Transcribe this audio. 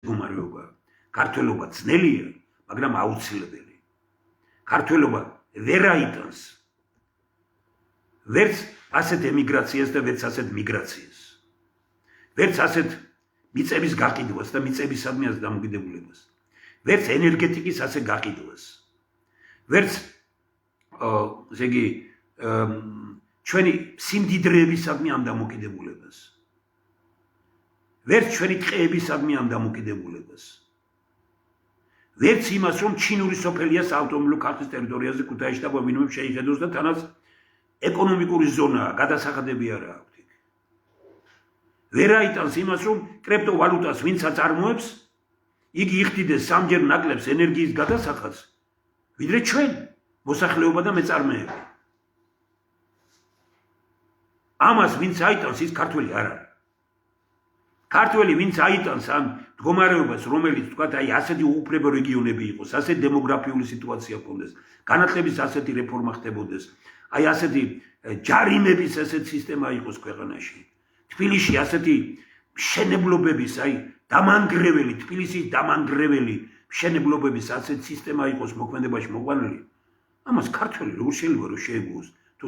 მდგომარეობა. ქართველობა ძნელია, მაგრამ აუცილებელი. ქართველობა ვერ აიტანს ვერც ასეთ ემიგრაციას და ვერც ასეთ მიგრაციას. ვერც ასეთ მიწების გაყიდვას და მიწებისადმი დამოკიდებულებას. ვერც ენერგეტიკის ასე გაყიდვას. ვერც ესე იგი ჩვენი სიმდიდრეებისადმი ამ დამოკიდებულებას. ვერც ჩვენი ტყეებისადმი ამ დამოკიდებულებას. ვერც იმას, რომ ჩინური სოფელია საავტომობილო ქარხის ტერიტორიაზე ქუთაისში და გვინომებს შეიხედოს და თანაც ეკონომიკური ზონაა, გადასახადები არ აქვს იქ. ვერ აიტანს იმას, რომ კრიპტოვალუტას ვინც აწარმოებს, იგი იხდიდეს სამჯერ ნაკლებს ენერგიის გადასახადს, ვიდრე ჩვენ, მოსახლეობა და მეწარმეები. ამას ვინც აიტანს, ის ქართველი არ არის. ქართველი ვინც აიტანს ამ მდგომარეობას, რომელიც თქვათ, აი ასეთი უუფლებო რეგიონები იყოს, ასეთი დემოგრაფიული სიტუაცია ჰქონდეს, განათლების ასეთი რეფორმა ხდებოდეს, აი ასეთი ჯარიმების ასეთი სისტემა იყოს ქვეყანაში. თბილისში ასეთი მშენებლობების, აი დამანგრეველი, თბილისის დამანგრეველი მშენებლობების ასეთი სისტემა იყოს მოქმედებაში მოყვანილი. ამას ქართველი როგორ შეიძლება რომ შეეგუოს? თუ